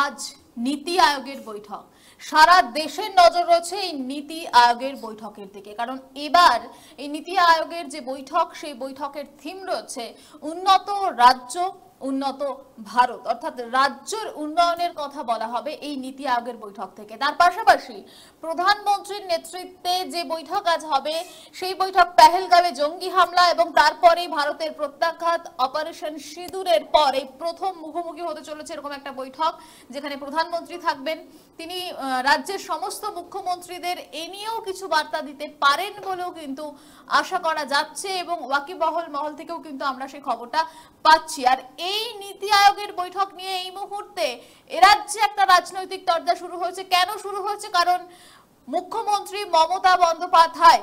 আজ নীতি আয়োগের বৈঠক। সারা দেশের নজর রয়েছে এই নীতি আয়োগের বৈঠকের দিকে, কারণ এবার এই নীতি আয়োগের যে বৈঠক, সেই বৈঠকের থিম রয়েছে উন্নত রাজ্য উন্নত ভারত, অর্থাৎ রাজ্যের উন্নয়নের কথা বলা হবে এই নীতি আয়োগের বৈঠক থেকে। তার পাশাপাশি প্রধানমন্ত্রীর নেতৃত্বে যে বৈঠক আজ হবে, সেই বৈঠক পেহেলগাঁওয়ে জঙ্গি হামলা এবং তারপরেই ভারতের প্রত্যাঘাত অপারেশন সিঁদুরের পর এই প্রথম মুখোমুখি হতে চলেছে এরকম একটা বৈঠক, যেখানে প্রধানমন্ত্রী থাকবেন। তিনি রাজ্যের সমস্ত মুখ্যমন্ত্রীদের এ নিয়েও কিছু বার্তা দিতে পারেন বলেও কিন্তু আশা করা যাচ্ছে এবং ওয়াকিবহল মহল থেকেও কিন্তু আমরা সেই খবরটা পাচ্ছি। আর এই নীতি আয়োগের বৈঠক নিয়ে এই মুহূর্তে এ রাজ্যে একটা রাজনৈতিক তরজা শুরু হয়েছে। কেন শুরু হয়েছে? কারণ মুখ্যমন্ত্রী মমতা বন্দ্যোপাধ্যায়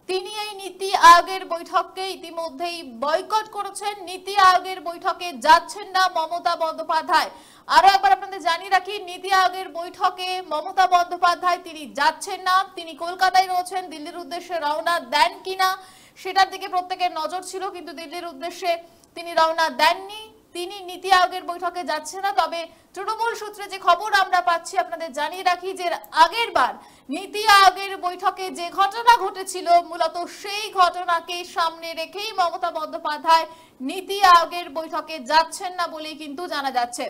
তিনি এই নীতি আয়োগের বৈঠককে ইতিমধ্যেই বয়কট করেছেন। নীতি আয়োগের বৈঠকে যাচ্ছেন না মমতা বন্দ্যোপাধ্যায়। আরো একবার আপনাদের জানিয়ে রাখি, নীতি আয়োগের বৈঠকে মমতা বন্দ্যোপাধ্যায় তিনি যাচ্ছেন না। তিনি কলকাতায় রয়েছেন। দিল্লির উদ্দেশ্যে রওনা দেন কিনা সেটার দিকে প্রত্যেকের নজর ছিল, কিন্তু দিল্লির উদ্দেশ্যে তিনি রওনা দেননি। তিনি নীতি আয়োগের বৈঠকে যাচ্ছে না। তবে তৃণমূল সূত্রে যে খবর আমরা পাচ্ছি, আপনাদের জানিয়ে রাখি যে আগের বার নীতি আয়োগের বৈঠকে যে ঘটনা ঘটেছিল, মূলত সেই ঘটনাকে সামনে রেখেই মমতা বন্দ্যোপাধ্যায় নীতি আয়োগের বৈঠকে যাচ্ছেন না বলেই কিন্তু জানা যাচ্ছে।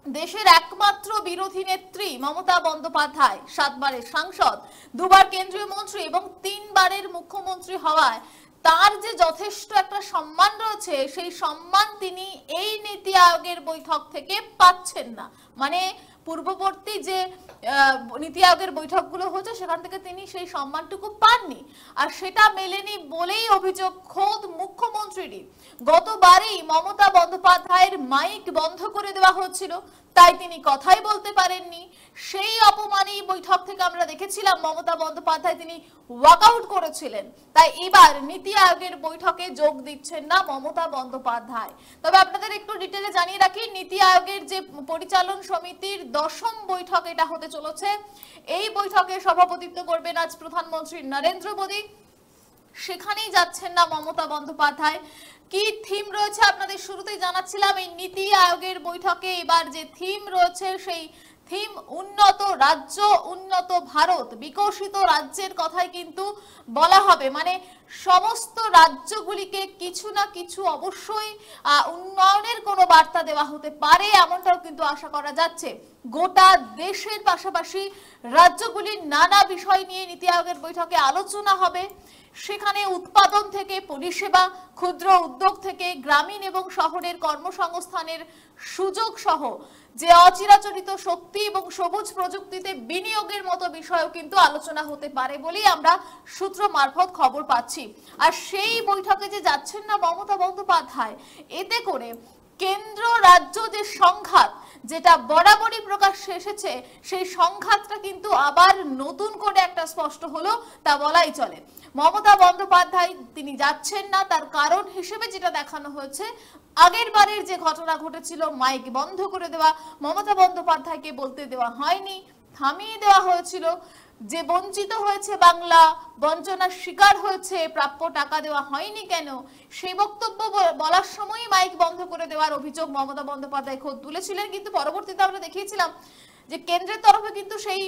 দেশের একমাত্র বিরোধী নেত্রী মমতা বন্দ্যোপাধ্যায় 7 বারের সাংসদ, 2 বার কেন্দ্রীয় মন্ত্রী এবং 3 বারের মুখ্যমন্ত্রী হওয়ায় তার যে যথেষ্ট একটা সম্মান রয়েছে, সেই সম্মান তিনি এই নীতি আয়োগের বৈঠক থেকে পাচ্ছেন না। মানে পূর্ববর্তী যে নীতি আয়োগের বৈঠকগুলো হচ্ছে, সেখান থেকে তিনি সেই সম্মানটুকু পাননি, আর সেটা মেলেনি বলেই অভিযোগ খোদ মুখ্যমন্ত্রীরই। গতবারেই মমতা বন্দ্যোপাধ্যায়ের মাইক বন্ধ করে দেওয়া হচ্ছিল, তাই তিনি কথাই বলতে পারেননি। সেই অপমানেই বৈঠক থেকে আমরা দেখেছিলাম মমতা বন্দ্যোপাধ্যায় তিনি ওয়াকআউট করেছিলেন। তাই এবার নীতি আয়োগের বৈঠকে যোগ দিচ্ছেন না মমতা বন্দ্যোপাধ্যায়। তবে আপনাদের একটু ডিটেলে জানিয়ে রাখি, নীতি আয়োগের যে পরিচালন সমিতির 10ম বৈঠক এটা হতে চলেছে। এই বৈঠকে সভাপতিত্ব করবেন আজ প্রধানমন্ত্রী নরেন্দ্র মোদী। সেখানেই যাচ্ছেন না মমতা বন্দ্যোপাধ্যায়। কি থিম রয়েছে আপনাদের শুরুতেই জানাচ্ছিলাম। এই নীতি আয়োগের বৈঠকে এবার যে থিম রয়েছে, সেই থিম উন্নত রাজ্য উন্নত ভারত, বিকশিত রাজ্যের কথাই কিন্তু বলা হবে। মানে সমস্ত রাজ্যগুলিকে কিছু না কিছু অবশ্যই উন্নয়নের কোনো বার্তা দেওয়া হতে পারে, এমনটাও কিন্তু আশা করা যাচ্ছে। গোটা দেশের পাশাপাশি রাজ্যগুলির নানা বিষয় নিয়ে নীতি আয়োগের বৈঠকে আলোচনা হবে। সেখানে উৎপাদন থেকে পরিষেবা, ক্ষুদ্র উদ্যোগ থেকে গ্রামীণ এবং শহরের কর্মসংস্থানের সুযোগ সহ যে অচিরাচরিত শক্তি এবং সবুজ প্রযুক্তিতে বিনিয়োগের মতো বিষয়ও কিন্তু আলোচনা হতে পারে বলেই আমরা সূত্র মারফত খবর পাচ্ছি। আর সেই বৈঠকে যে যাচ্ছেন না মমতা বন্দ্যোপাধ্যায়, এতে করে কেন্দ্র রাজ্য যে সংঘাত, যেটা বরাবরই প্রকাশ্যে এসেছে, সেই সংঘাতটা কিন্তু আবার নতুন করে একটা স্পষ্ট হলো, তা বলাই চলে। মমতা বন্দ্যোপাধ্যায় তিনি যাচ্ছেন না, তার কারণ হিসেবে যেটা দেখানো হয়েছে, আগের বারের যে ঘটনা ঘটেছিল, মাইক বন্ধ করে দেওয়া, মমতা বন্দ্যোপাধ্যায়কে বলতে দেওয়া হয়নি, থামিয়ে দেওয়া হয়েছিল। যে বঞ্চিত হয়েছে বাংলা, বঞ্চনার শিকার হয়েছে, প্রাপ্য টাকা দেওয়া হয়নি কেন, সেই বক্তব্য বলার সময়ই মাইক বন্ধ করে দেওয়ার অভিযোগ মমতা বন্দ্যোপাধ্যায় খোদ তুলেছিলেন। কিন্তু পরবর্তীতে আমরা দেখিয়েছিলাম যে কেন্দ্রের তরফে কিন্তু সেই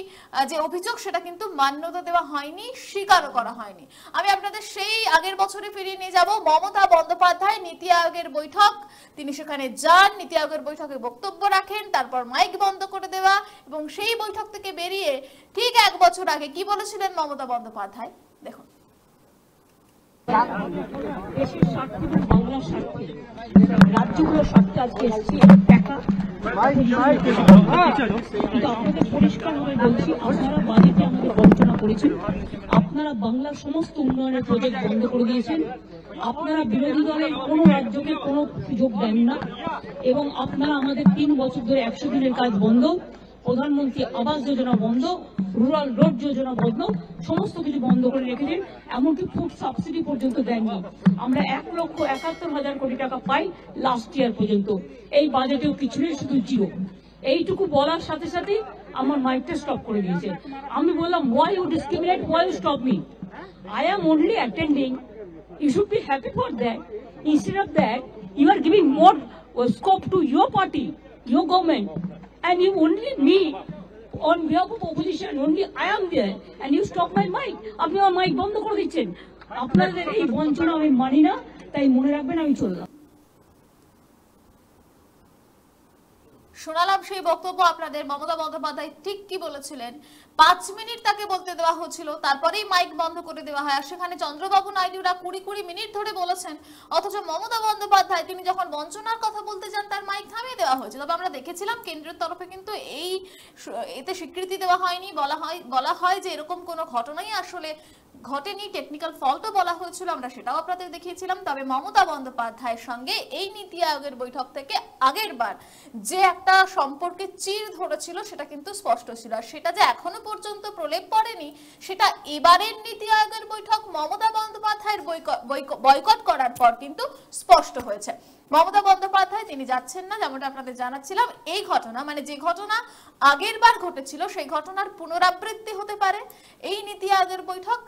যে অভিযোগ, সেটা কিন্তু মান্যতা দেওয়া হয়নি, স্বীকারও করা হয়নি। আমি আপনাদের সেই আগের বছরে ফিরিয়ে নিয়ে যাব। মমতা বন্দ্যোপাধ্যায় নীতি আয়োগের বৈঠক, তিনি সেখানে যান, নীতি আয়োগের বৈঠকে বক্তব্য রাখেন, তারপর মাইক বন্ধ করে দেওয়া, এবং সেই বৈঠক থেকে বেরিয়ে ঠিক 1 বছর আগে কি বলেছিলেন মমতা বন্দ্যোপাধ্যায় দেখুন। দেশের স্বার্থে এবং বাংলার স্বার্থে রাজ্যগুলোর স্বার্থে আজকে এসেছি টাকা। কিন্তু আপনাদের পরিষ্কারভাবে বলছি, আপনারা বাজেটে আমাদের বঞ্চনা করেছেন। আপনারা বাংলার সমস্ত উন্নয়নের প্রজেক্ট বন্ধ করে দিয়েছেন। আপনারা বিরোধী দলের কোনো রাজ্যকে কোনো সুযোগ দেন না, এবং আপনারা আমাদের 3 বছর ধরে 100 দিনের কাজ বন্ধ, প্রধানমন্ত্রী আবাস যোজনা বন্ধ, রুরাল রোড যোজনা বন্ধ, সমস্ত কিছু বন্ধ করে রেখেছেন। এমনকি ফুড সাবসিডি পর্যন্ত দেননি। আমরা 1,71,000 কোটি টাকা পাই লাস্ট ইয়ার পর্যন্ত। এই বাজেটেও কিছু নেই, শুধু জিরো। এইটুকু বলার সাথে সাথে আমার মাইকটা স্টপ করে দিয়েছে। আমি বললাম, why you discriminate, why you stop me? I am only attending. You should be happy for that. Instead of that, you are giving more scope to your party, your government. and you only me on behalf of opposition, only I am there, and you stop my mic. আপনি আমার mic বন্ধ করে দিচ্ছেন। আপনাদের এই বঞ্চনা আমি মানি না, তাই মনে রাখবেন আমি চললাম। শোনালাম সেই বক্তব্য আপনাদের। মমতা বন্দ্যোপাধ্যায় ঠিক কি বলেছিলেন, 5 মিনিট তাকে বলতে দেওয়া হয়েছিল, তারপরেই মাইক বন্ধ করে দেওয়া হয়। আর সেখানে চন্দ্রবাবু নাইডুরা 20 মিনিট ধরে বলেছেন, অথচ মমতা বন্দ্যোপাধ্যায় তিনি যখন বঞ্চনার কথা বলতে যান তার মাইক থামিয়ে দেওয়া হয়েছে। তবে আমরা দেখেছিলাম কেন্দ্রের তরফে কিন্তু এতে স্বীকৃতি দেওয়া হয়নি, বলা হয় যে এরকম কোনো ঘটনাই আসলে ঘটেনি, টেকনিক্যাল ফল্টও বলা হয়েছিল, আমরা সেটাও আপনাদের দেখিয়েছিলাম। তবে মমতা বন্দ্যোপাধ্যায়ের সঙ্গে এই নীতি আয়োগের বৈঠক থেকে আগের বার যে একটা সম্পর্কে চির ধরেছিল সেটা কিন্তু স্পষ্ট ছিল, আর সেটা যে এখনো পর্যন্ত প্রলেপ পড়েনি সেটা এবারের নীতি আয়োগের বৈঠক মমতা বন্দ্যোপাধ্যায়ের বয়কট করার পর কিন্তু স্পষ্ট হয়েছে। মমতা বন্দ্যোপাধ্যায় তিনি যাচ্ছেন না, যেমনটা আপনাদের জানাচ্ছিলাম। এই ঘটনা মানে যে ঘটনা আগের বার ঘটেছিল সেই ঘটনার পুনরাবৃত্তি হতে পারে এই নীতি আয়োগের বৈঠক,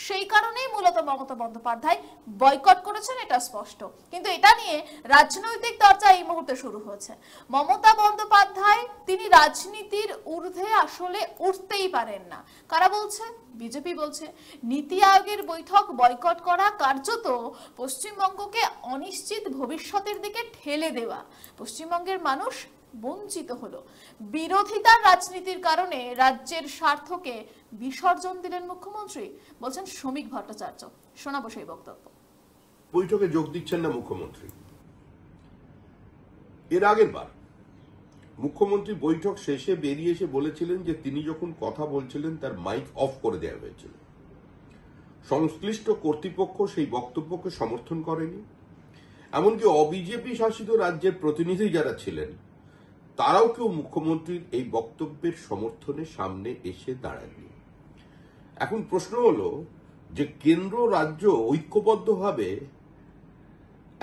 সেই কারণেই মূলত মমতা বন্দ্যোপাধ্যায় বয়কট করেছেন, এটা স্পষ্ট। কিন্তু এটা নিয়ে রাজনৈতিক চর্চা এই মুহূর্তে শুরু হয়েছে। মমতা বন্দ্যোপাধ্যায় তিনি রাজনীতির ঊর্ধ্বে আসলে উঠতেই পারেন না। কারা বলছে? বিজেপি বলছে নীতি আয়োগের বৈঠক বয়কট করা কার্যত পশ্চিমবঙ্গকে অনিশ্চিত ভবিষ্যতের দিকে ঠেলে দেওয়া। পশ্চিমবঙ্গের মানুষ বঞ্চিত হলো। বিরোধিতার রাজনীতির কারণে রাজ্যের স্বার্থকে বিসর্জন দিলেন মুখ্যমন্ত্রী, বলছেন শ্রমিক ভট্টাচার্য। শোনাবো সেই বক্তব্য। বৈঠকে যোগ দিচ্ছেন না মুখ্যমন্ত্রী। এর আগের বার মুখ্যমন্ত্রী বৈঠক শেষে বেরিয়ে এসে বলেছিলেন যে তিনি যখন কথা বলছিলেন তার মাইক অফ করে দেওয়া হয়েছিল। সংশ্লিষ্ট কর্তৃপক্ষ সেই বক্তব্যকে সমর্থন করেনি, এমনকি অবিজেপি শাসিত রাজ্যের প্রতিনিধি যারা ছিলেন তারাও কেউ মুখ্যমন্ত্রীর এই বক্তব্যের সমর্থনে সামনে এসে দাঁড়ায়নি। এখন প্রশ্ন হলো যে কেন্দ্র রাজ্য ঐক্যবদ্ধভাবে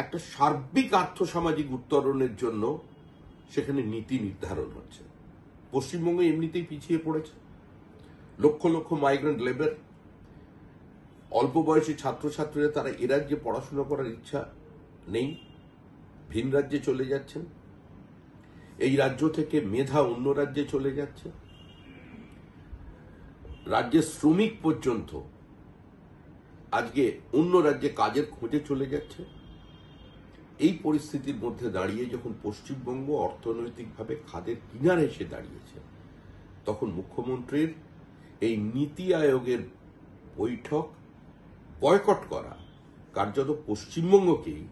একটা সার্বিক আর্থসামাজিক উত্তরণের জন্য সেখানে নীতি নির্ধারণ হচ্ছে। পশ্চিমবঙ্গ এমনিতেই পিছিয়ে পড়েছে, লক্ষ লক্ষ মাইগ্রেন্ট লেবার, অল্প বয়সী ছাত্রছাত্রীরা তারা এ রাজ্যে পড়াশোনা করার ইচ্ছা নেই, ভিন রাজ্যে চলে যাচ্ছেন। এই রাজ্য থেকে মেধা অন্য রাজ্যে চলে যাচ্ছে। রাজ্যের শ্রমিক পর্যন্ত আজকে অন্য রাজ্যে কাজের খোঁজে চলে যাচ্ছে। এই পরিস্থিতির মধ্যে দাঁড়িয়ে যখন পশ্চিমবঙ্গ অর্থনৈতিকভাবে খাদের কিনারে এসে দাঁড়িয়েছে, তখন মুখ্যমন্ত্রীর এই নীতি আয়োগের বৈঠক বয়কট করা কার্যত পশ্চিমবঙ্গকেই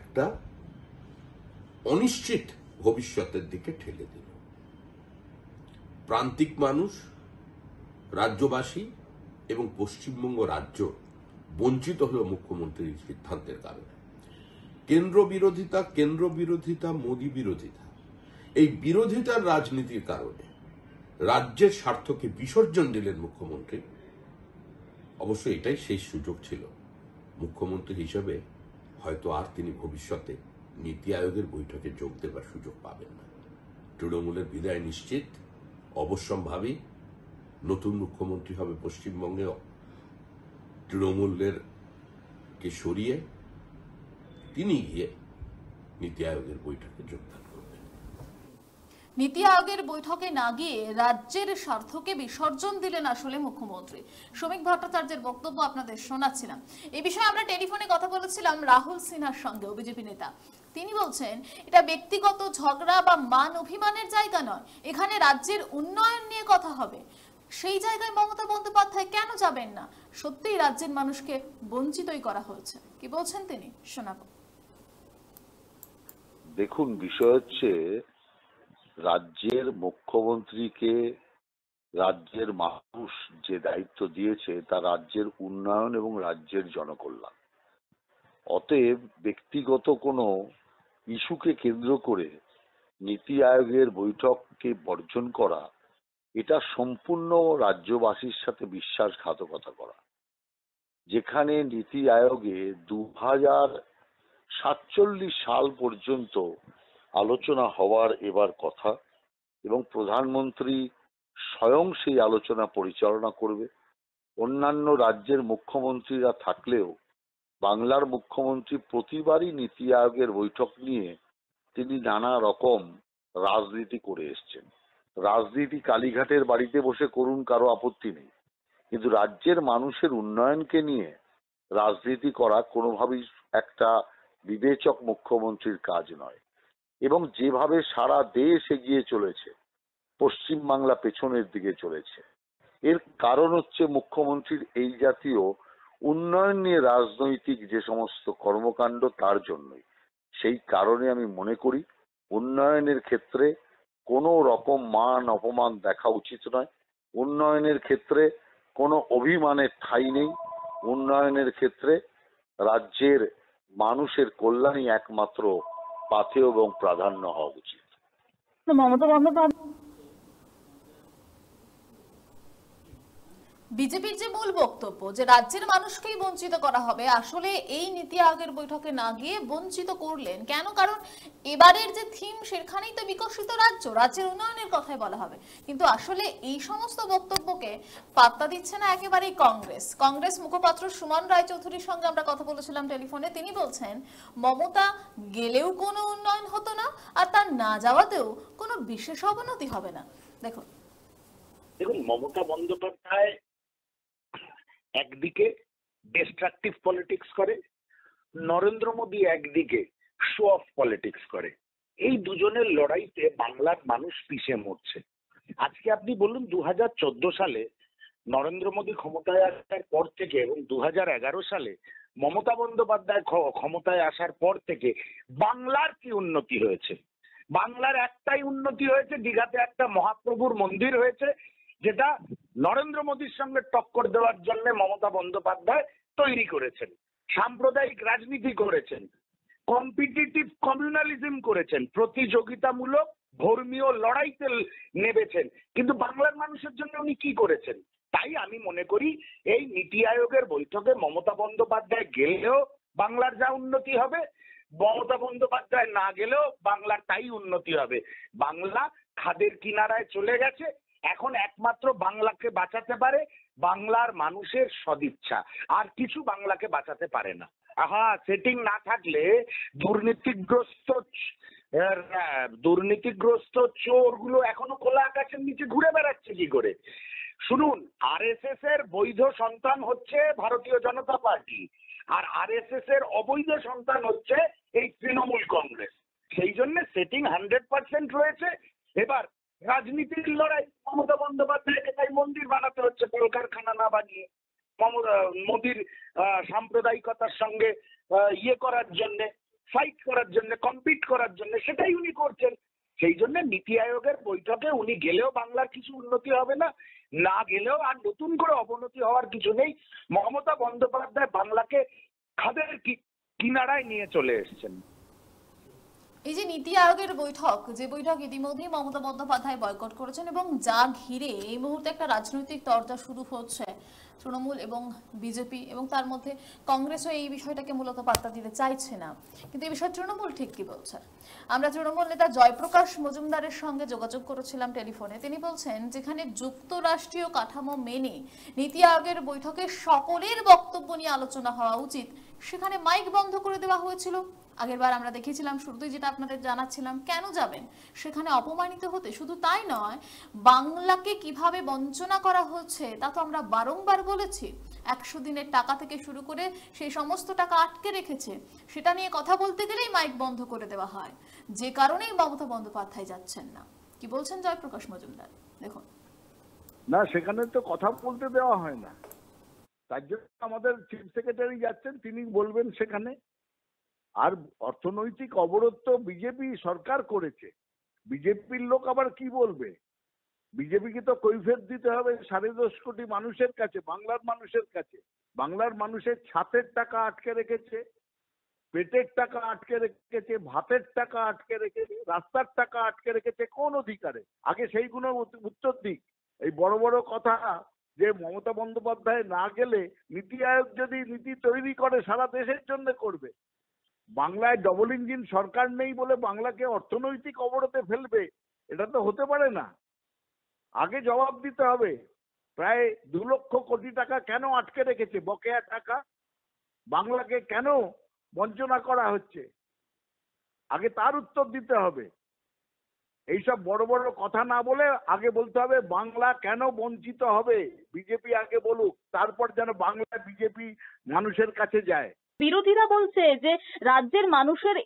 একটা অনিশ্চিত ভবিষ্যতের দিকে ঠেলে দিল। প্রান্তিক মানুষ, রাজ্যবাসী এবং পশ্চিমবঙ্গ রাজ্য বঞ্চিত হল মুখ্যমন্ত্রীর সিদ্ধান্তের কারণে। কেন্দ্র বিরোধিতা, মোদী বিরোধিতা, এই বিরোধিতার রাজনীতির কারণে রাজ্যের স্বার্থকে বিসর্জন দিলেন মুখ্যমন্ত্রী। অবশ্য এটাই শেষ সুযোগ ছিল। মুখ্যমন্ত্রী হিসেবে হয়তো আর তিনি ভবিষ্যতে নীতি আয়োগের বৈঠকে যোগ দেবার সুযোগ পাবেন না। তৃণমূলের বিদায় নিশ্চিত, অবশ্যম্ভাবী। নতুন মুখ্যমন্ত্রী হবে পশ্চিমবঙ্গে তৃণমূলের কে সরিয়ে তিনি গিয়ে নীতি আয়োগের বৈঠকে যোগদান করবেন। নীতি আয়োগের বৈঠকে না গিয়ে রাজ্যের স্বার্থকে বিসর্জন দিলেন আসলে মুখ্যমন্ত্রী। শ্রমিক ভট্টাচার্যের বক্তব্য আপনাদের শোনাচ্ছিলাম। এই বিষয়ে আমরা টেলিফোনে কথা বলেছিলাম রাহুল সিনহার সঙ্গে, বিজেপি নেতা। তিনি বলছেন এটা ব্যক্তিগত ঝগড়া বা মান অভিমানের জায়গা নয়, এখানে রাজ্যের উন্নয়ন নিয়ে কথা হবে। সেই জায়গায় মমতা বন্দ্যোপাধ্যায় কেন যাবেন না? সত্যিই রাজ্যের মানুষকে বঞ্চিতই করা হয়েছে। কি বলছেন তিনি, শোনাবো। দেখুন, বিষয় হচ্ছে রাজ্যের মুখ্যমন্ত্রীকে রাজ্যের মানুষ যে দায়িত্ব দিয়েছে তা রাজ্যের উন্নয়ন এবং রাজ্যের জনকল্যাণ। অতএব ব্যক্তিগত কোনো ইস্যুকে কেন্দ্র করে নীতি আয়োগের বৈঠককে বর্জন করা, এটা সম্পূর্ণ রাজ্যবাসীর সাথে বিশ্বাসঘাতকতা করা। যেখানে নীতি আয়োগে 2047 সাল পর্যন্ত আলোচনা হওয়ার এবার কথা এবং প্রধানমন্ত্রী স্বয়ং সেই আলোচনা পরিচালনা করবে। অন্যান্য রাজ্যের মুখ্যমন্ত্রীরা থাকলেও বাংলার মুখ্যমন্ত্রী প্রতিবারই নীতি আয়োগের বৈঠক নিয়ে তিনি নানা রকম রাজনীতি করে এসছেন। রাজনীতি কালীঘাটের বাড়িতে বসে করুন, কারো আপত্তি নেই, কিন্তু রাজ্যের মানুষের উন্নয়নকে নিয়ে রাজনীতি করা কোনোভাবেই একটা বিবেচক মুখ্যমন্ত্রীর কাজ নয়। এবং যেভাবে সারা দেশ এগিয়ে চলেছে, পশ্চিমবাংলা পেছনের দিকে চলেছে, এর কারণ হচ্ছে মুখ্যমন্ত্রীর এই জাতীয় উন্নয়ন নিয়ে রাজনৈতিক যে সমস্ত কর্মকাণ্ড, তার জন্যই। সেই কারণে আমি মনে করি উন্নয়নের ক্ষেত্রে কোনো রকম মান অপমান দেখা উচিত নয়। উন্নয়নের ক্ষেত্রে কোনো অভিমানের ঠাঁই নেই। উন্নয়নের ক্ষেত্রে রাজ্যের মানুষের কল্যাণই একমাত্র পাথেয় এবং প্রাধান্য হওয়া উচিত। মমতা বন্দ্যোপাধ্যায় বিজেপির যে মূল বক্তব্য যে রাজ্যের মানুষকেই বঞ্চিত করা হবে, আসলে এই নীতি আয়োগের বৈঠকে না গিয়ে বঞ্চিত করলেন কেন? কারণ এবারের যে থিম সেখানেই তো বিকশিত রাজ্য, রাজ্যের উন্নয়নের কথাই বলা হবে, কিন্তু আসলে এই সমস্ত বক্তব্যকে পাত্তা দিচ্ছে না একেবারেই কংগ্রেস মুখপাত্র সুমন রায়চৌধুরীর সঙ্গে আমরা কথা বলেছিলাম টেলিফোনে। তিনি বলছেন মমতা গেলেও কোনো উন্নয়ন হতো না, আর তার না যাওয়াতেও কোনো বিশেষ অবনতি হবে না। দেখুন মমতা বন্দ্যোপাধ্যায় একদিকে ডিস্ট্রাকটিভ পলিটিক্স করে, নরেন্দ্র মোদী একদিকে শো অফ পলিটিক্স করে। এই দুজনের লড়াইতে বাংলার মানুষ পিছিয়ে মরছে। আজকে আপনি বলুন 2014 সালে নরেন্দ্র মোদী ক্ষমতায় আসার পর থেকে এবং 2011 সালে মমতা বন্দ্যোপাধ্যায় ক্ষমতায় আসার পর থেকে বাংলার কি উন্নতি হয়েছে? বাংলার একটাই উন্নতি হয়েছে, দীঘাতে একটা মহাপ্রভুর মন্দির হয়েছে, যেটা নরেন্দ্র মোদীর সঙ্গে টক্কর দেওয়ার জন্য মমতা বন্দ্যোপাধ্যায় তৈরি করেছেন। সাম্প্রদায়িক রাজনীতি করেছেন, কম্পিটিটিভ কমিউনালিজম করেছেন, প্রতিযোগিতামূলক ধর্মীয় লড়াইতে নেমেছেন, কিন্তু বাংলার মানুষের জন্য উনি কি করেছেন? তাই আমি মনে করি এই নীতি আয়োগের বৈঠকে মমতা বন্দ্যোপাধ্যায় গেলেও বাংলার যা উন্নতি হবে, মমতা বন্দ্যোপাধ্যায় না গেলেও বাংলার তাই উন্নতি হবে। বাংলা খাদের কিনারায় চলে গেছে, এখন একমাত্র বাংলাকে বাঁচাতে পারে বাংলার মানুষের সদিচ্ছা, আর কিছু বাংলাকে বাঁচাতে পারে না। সেটিং না থাকলে দুর্নীতিগ্রস্ত চোরগুলো এখনো খোলা আকাশের নিচে ঘুরে বেড়াচ্ছে কি করে? শুনুন, আরএসএস এর বৈধ সন্তান হচ্ছে ভারতীয় জনতা পার্টি, আর আরএসএস এর অবৈধ সন্তান হচ্ছে এই তৃণমূল কংগ্রেস। সেই জন্য সেটিং 100% রয়েছে। এবার রাজনীতির লড়াই, মমতা বন্দ্যোপাধ্যায়কে তাই মন্দির বানাতে হচ্ছে কলকারখানা না বানিয়ে, মোদীর সাম্প্রদায়িকতার সঙ্গে করার জন্য, ফাইট করার জন্য, কম্পিট করার জন্য, সেটাই উনি করছেন। সেই জন্য নীতি আয়োগের বৈঠকে উনি গেলেও বাংলার কিছু উন্নতি হবে না, না গেলেও আর নতুন করে অবনতি হওয়ার কিছু নেই। মমতা বন্দ্যোপাধ্যায় বাংলাকে খাদের কিনারায় নিয়ে চলে এসেছেন। এই যে নীতি আয়োগের বৈঠক, যে বৈঠক ইতিমধ্যেই মমতা বন্দ্যোপাধ্যায় বয়কট করেছেন এবং যা ঘিরে এই মুহূর্তে একটা রাজনৈতিক তরজা শুরু হচ্ছে তৃণমূল এবং বিজেপি, এবং তার মধ্যে কংগ্রেসও এই বিষয়টাকে মূলত পাত্তা দিতে চাইছে না। কিন্তু এই বিষয়ে তৃণমূল ঠিক কি বলছে? আমরা তৃণমূল নেতা জয়প্রকাশ মজুমদারের সঙ্গে যোগাযোগ করেছিলাম টেলিফোনে। তিনি বলছেন যেখানে যুক্তরাষ্ট্রীয় কাঠামো মেনে নীতি আয়োগের বৈঠকে সকলের বক্তব্য নিয়ে আলোচনা হওয়া উচিত, সেখানে মাইক বন্ধ করে দেওয়া হয়েছিল। আগেরবার আমরা দেখেছিলাম, শুরুতেই যেটা আপনাদের জানাচ্ছিলাম, কেন যাবেন সেখানে অপমানিত হতে? শুধু তাই নয়, বাংলাকে কিভাবে বঞ্চনা করা হচ্ছে তা তো আমরা বারংবার বলেছি। 100 দিনের টাকা থেকে শুরু করে সেই সমস্ত টাকা আটকে রেখেছে, সেটা নিয়ে কথা বলতে গেলেই মাইক বন্ধ করে দেওয়া হয়, যে কারণেই মমতা বন্দ্যোপাধ্যায় যাচ্ছেন না। কি বলছেন জয়প্রকাশ মজুমদার? দেখুন না, সেখানে তো কথা বলতে দেওয়া হয় না, তার জন্য আমাদের চিফ সেক্রেটারি যাচ্ছেন, তিনি বলবেন সেখানে। আর অর্থনৈতিক অবরোধ তো বিজেপি সরকার করেছে, বিজেপির লোক আবার কি বলবে? বিজেপিকে তো কৈফিয়ত দিতে হবে 10.5 কোটি মানুষের কাছে, বাংলার মানুষের কাছে। বাংলার মানুষের ছাতের টাকা আটকে রেখেছে, পেটের টাকা আটকে রেখেছে, ভাতের টাকা আটকে রেখেছে, রাস্তার টাকা আটকে রেখেছে, কোন অধিকারে? আগে সেইগুলো উত্তর দিক। এই বড় বড় কথা যে মমতা বন্দ্যোপাধ্যায় না গেলে নীতি আয়োগ যদি নীতি তৈরি করে সারা দেশের জন্য করবে, বাংলায় ডবল ইঞ্জিন সরকার নেই বলে বাংলাকে অর্থনৈতিক অবরোধে ফেলবে, এটা তো হতে পারে না। আগে জবাব দিতে হবে, প্রায় 2 লক্ষ কোটি টাকা কেন আটকে রেখেছে, বকেয়া টাকা, বাংলাকে কেন বঞ্চনা করা হচ্ছে, আগে তার উত্তর দিতে হবে। এইসব বড় বড় কথা না বলে আগে বলতে হবে বাংলা কেন বঞ্চিত হবে, বিজেপি আগে বলুক, তারপর যেন বাংলা বিজেপি মানুষের কাছে যায়। বিরোধীরা বলছে যে রাজ্যের মানুষের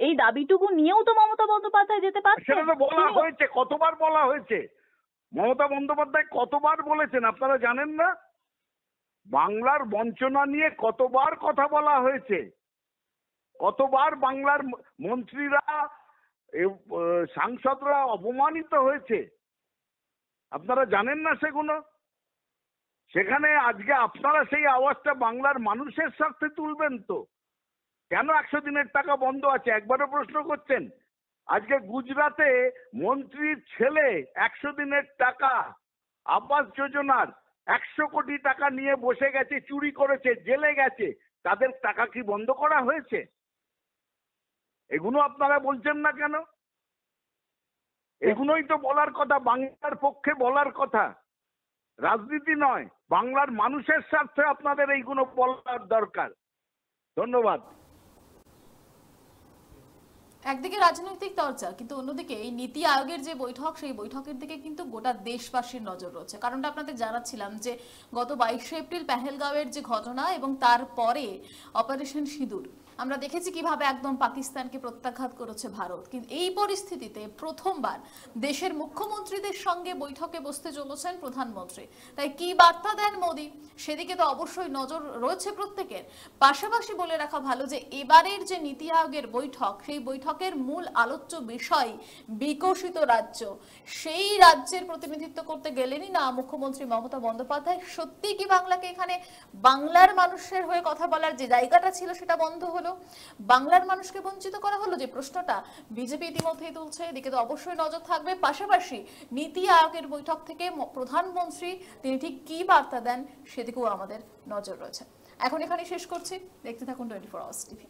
এই দাবিটুকু নিয়েও তো মমতা বন্দ্যোপাধ্যায় যেতে পারছে। সেটা তো বলা হয়েছে, কতবার বলা হয়েছে, মমতা বন্দ্যোপাধ্যায় কতবার বলেছেন আপনারা জানেন না? বাংলার বঞ্চনা নিয়ে কতবার কথা বলা হয়েছে, কতবার বাংলার মন্ত্রীরা সাংসদরা অপমানিত হয়েছে, আপনারা জানেন না সেগুলো? সেখানে আজকে আপনারা সেই আওয়াজটা বাংলার মানুষের স্বার্থে তুলবেন তো? কেন 100 দিনের টাকা বন্ধ আছে একবারও প্রশ্ন করছেন? আজকে গুজরাটে মন্ত্রীর ছেলে 100 দিনের টাকা আবাস যোজনার 100 কোটি টাকা নিয়ে বসে গেছে, চুরি করেছে, জেলে গেছে, তাদের টাকা কি বন্ধ করা হয়েছে? এগুলো আপনারা বলছেন না কেন? এগুলোই তো বলার কথা, বাংলার পক্ষে বলার কথা, রাজনীতি নয়, বাংলার মানুষের স্বার্থে আপনাদের এইগুলো বলার দরকার। ধন্যবাদ। একদিকে রাজনৈতিক চর্চা, কিন্তু অন্যদিকে এই নীতি আয়োগের যে বৈঠক, সেই বৈঠকের দিকে কিন্তু গোটা দেশবাসীর নজর রয়েছে। কারণটা আপনাদের জানাচ্ছিলাম যে গত 22শে এপ্রিল পেহেলগাঁওয়ের যে ঘটনা এবং তারপরে অপারেশন সিঁদুর, আমরা দেখেছি কিভাবে একদম পাকিস্তানকে প্রত্যাঘাত করেছে ভারত। কিন্তু এই পরিস্থিতিতে প্রথমবার দেশের মুখ্যমন্ত্রীদের সঙ্গে বৈঠকে বসতে চলেছেন প্রধানমন্ত্রী। তাই কি বার্তা দেন মোদী, সেদিকে তো অবশ্যই নজর রয়েছে প্রত্যেকের। পাশাপাশি বলে রাখা ভালো যে এবারের যে নীতি আয়োগের বৈঠক, সেই বৈঠকের মূল আলোচ্য বিষয় বিকশিত রাজ্য। সেই রাজ্যের প্রতিনিধিত্ব করতে গেলেনই না মুখ্যমন্ত্রী মমতা বন্দ্যোপাধ্যায়। সত্যি কি বাংলাকে এখানে বাংলার মানুষের হয়ে কথা বলার যে জায়গাটা ছিল সেটা বন্ধ হলো? বাংলার মানুষকে বঞ্চিত করা হলো? যে প্রশ্নটা বিজেপি ইতিমধ্যেই তুলছে, এদিকে তো অবশ্যই নজর থাকবে। পাশাপাশি নীতি আয়োগের বৈঠক থেকে প্রধানমন্ত্রী তিনি ঠিক কি বার্তা দেন সেদিকেও আমাদের নজর রয়েছে। এখন এখানে শেষ করছি, দেখতে থাকুন 24 আওয়ার্স টিভি।